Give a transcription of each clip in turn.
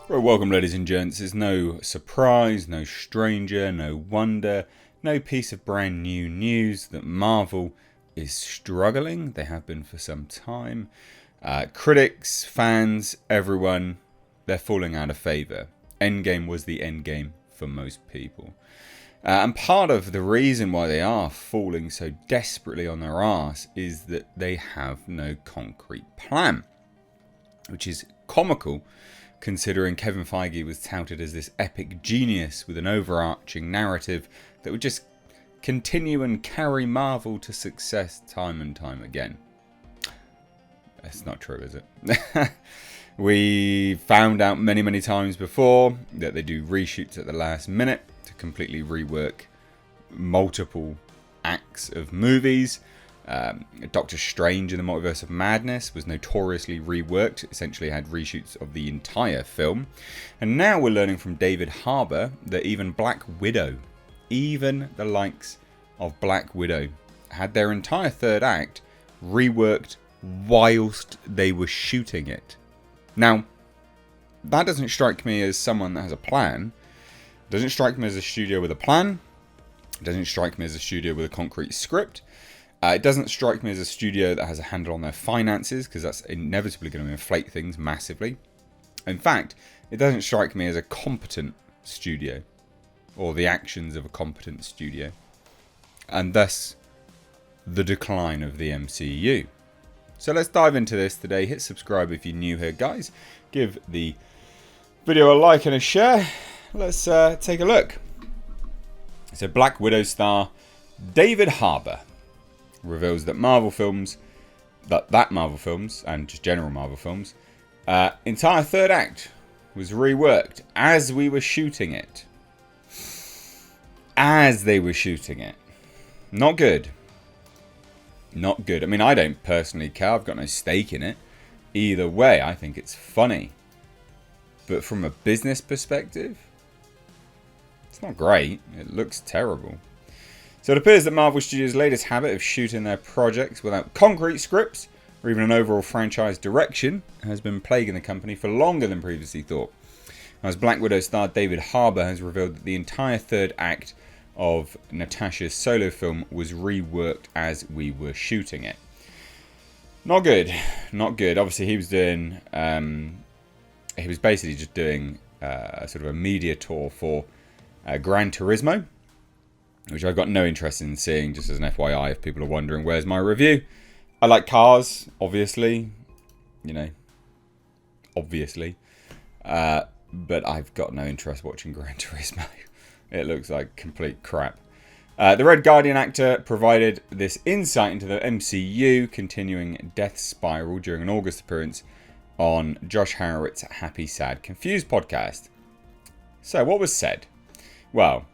Well, welcome, ladies and gents. It's no surprise, no stranger, no wonder, no piece of brand new news that Marvel is struggling. They have been for some time. Critics, fans, everyone, they're falling out of favour. Endgame was the endgame for most people. And part of the reason why they are falling so desperately on their arse is that they have no concrete plan, which is comical considering Kevin Feige was touted as this epic genius with an overarching narrative that would just continue and carry Marvel to success time and time again. That's not true, is it? We found out many times before that they do reshoots at the last minute to completely rework multiple acts of movies. Doctor Strange in the Multiverse of Madness was notoriously reworked, essentially had reshoots of the entire film. And now we're learning from David Harbour that even Black Widow, even the likes of Black Widow, had their entire third act reworked whilst they were shooting it. Now, that doesn't strike me as someone that has a plan. It doesn't strike me as a studio with a plan. It doesn't strike me as a studio with a concrete script. It doesn't strike me as a studio that has a handle on their finances, because that's inevitably going to inflate things massively. In fact, it doesn't strike me as a competent studio, or the actions of a competent studio, and thus the decline of the MCU. So let's dive into this today. Hit subscribe if you're new here, guys. Give the video a like and a share. Let's take a look. So Black Widow star David Harbour reveals that Marvel Films, and just general Marvel Films, entire third act was reworked as we were shooting it. As they were shooting it. Not good. Not good. I mean, I don't personally care. I've got no stake in it. Either way, I think it's funny. But from a business perspective, it's not great. It looks terrible. So it appears that Marvel Studios' latest habit of shooting their projects without concrete scripts or even an overall franchise direction has been plaguing the company for longer than previously thought. As Black Widow star David Harbour has revealed that the entire third act of Natasha's solo film was reworked as we were shooting it. Not good. Not good. Obviously, he was doing... he was basically just doing sort of a media tour for Gran Turismo, which I've got no interest in seeing, just as an FYI, if people are wondering, where's my review? I like cars, obviously. You know, obviously. But I've got no interest watching Gran Turismo. It looks like complete crap. The Red Guardian actor provided this insight into the MCU continuing death spiral during an August appearance on Josh Horowitz's Happy, Sad, Confused podcast. So, what was said? Well,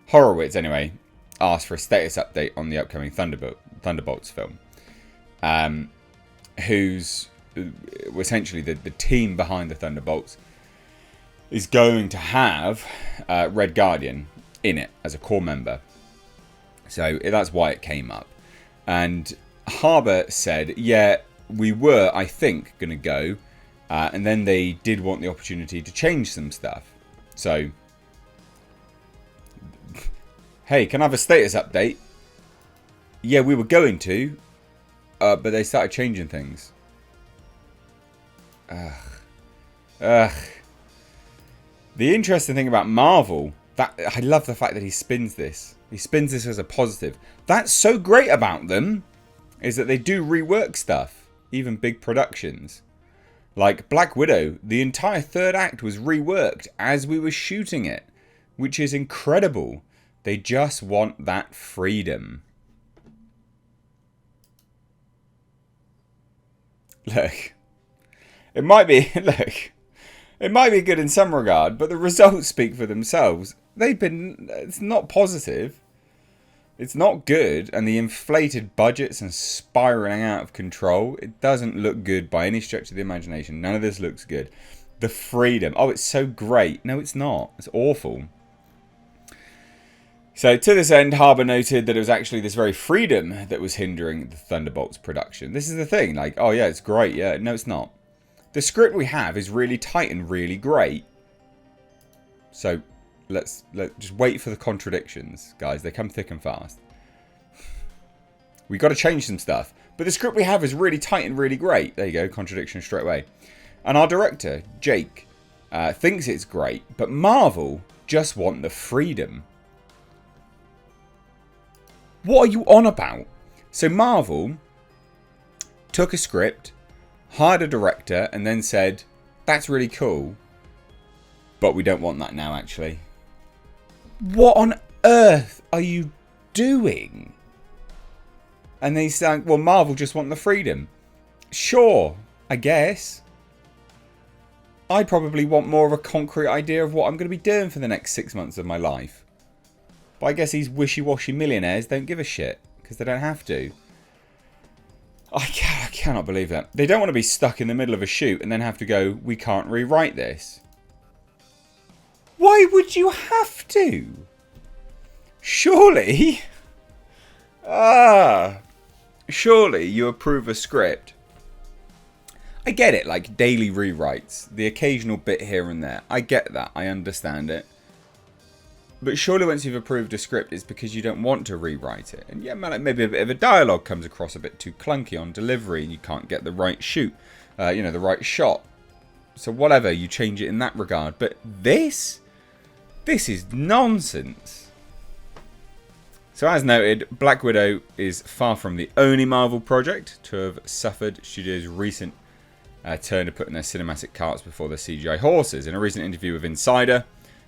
Horowitz, anyway, asked for a status update on the upcoming Thunderbolts film, who's essentially the team behind the Thunderbolts is going to have Red Guardian in it as a core member. So that's why it came up. And Harbour said, yeah, we were, I think, going to go. And then they did want the opportunity to change some stuff. So, hey, can I have a status update? Yeah, we were going to. But they started changing things. Ugh. The interesting thing about Marvel, that I love the fact that he spins this. He spins this as a positive. That's so great about them, is that they do rework stuff, even big productions. Like Black Widow, the entire third act was reworked as we were shooting it, which is incredible. They just want that freedom. Look, it might be, it might be good in some regard, but the results speak for themselves. It's not positive. It's not good, and the inflated budgets and spiraling out of control, it doesn't look good by any stretch of the imagination. None of this looks good. The freedom, oh, it's so great. No, it's not. It's awful. So to this end, Harbour noted that it was actually this very freedom that was hindering the Thunderbolts production. This is the thing, like, oh yeah, it's great. Yeah, no, it's not. The script we have is really tight and really great, So let's just wait for the contradictions, guys. They come thick and fast. We got to change some stuff. But the script we have is really tight and really great. There you go, contradiction straight away. And our director, Jake, thinks it's great, but Marvel just want the freedom. What are you on about? So Marvel took a script, hired a director, and then said, that's really cool, but we don't want that now, actually. What on earth are you doing? And then he's saying, well, Marvel just want the freedom. Sure, I guess. I probably want more of a concrete idea of what I'm going to be doing for the next 6 months of my life. But I guess these wishy-washy millionaires don't give a shit, because they don't have to. I cannot believe that. They don't want to be stuck in the middle of a shoot and then have to go, we can't rewrite this. Why would you have to? Surely... surely you approve a script. I get it, like daily rewrites, the occasional bit here and there. I get that, I understand it. But surely once you've approved a script, it's because you don't want to rewrite it. And yeah, man, maybe a bit of a dialogue comes across a bit too clunky on delivery and you can't get the right shoot, the right shot. So whatever, you change it in that regard. But this is nonsense. So as noted, Black Widow is far from the only Marvel project to have suffered studios' recent turn to putting their cinematic carts before their CGI horses. In a recent interview with Insider,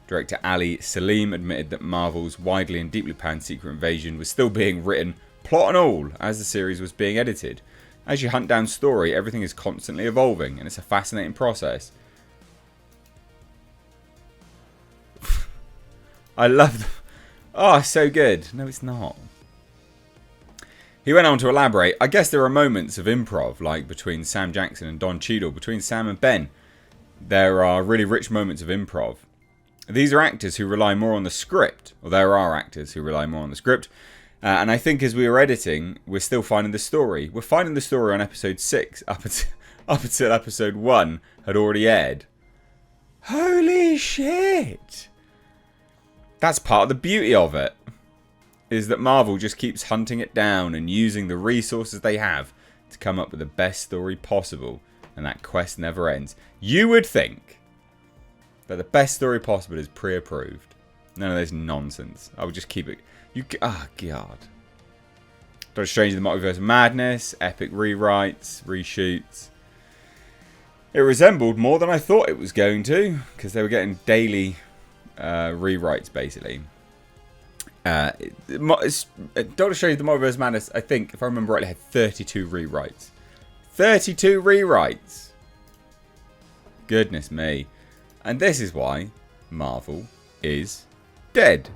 director Ali Salim admitted that Marvel's widely and deeply planned Secret Invasion was still being written, plot and all, as the series was being edited. As you hunt down story, everything is constantly evolving, and it's a fascinating process. I love... Oh, so good. No, it's not. He went on to elaborate. I guess there are moments of improv, like between Sam Jackson and Don Cheadle, between Sam and Ben. There are really rich moments of improv. These are actors who rely more on the script, or there are actors who rely more on the script. And I think as we were editing, we're still finding the story. We're finding the story on episode 6, up until episode 1 had already aired. Holy shit! That's part of the beauty of it, is that Marvel just keeps hunting it down and using the resources they have to come up with the best story possible, and that quest never ends. You would think that the best story possible is pre-approved. None of this nonsense. I would just keep it... God. Doctor Strange in the Multiverse of Madness, epic rewrites, reshoots. It resembled more than I thought it was going to, because they were getting daily... rewrites basically. Doctor Strange the Multiverse of Madness, I think, if I remember rightly, had 32 rewrites. 32 rewrites! Goodness me. And this is why Marvel is dead.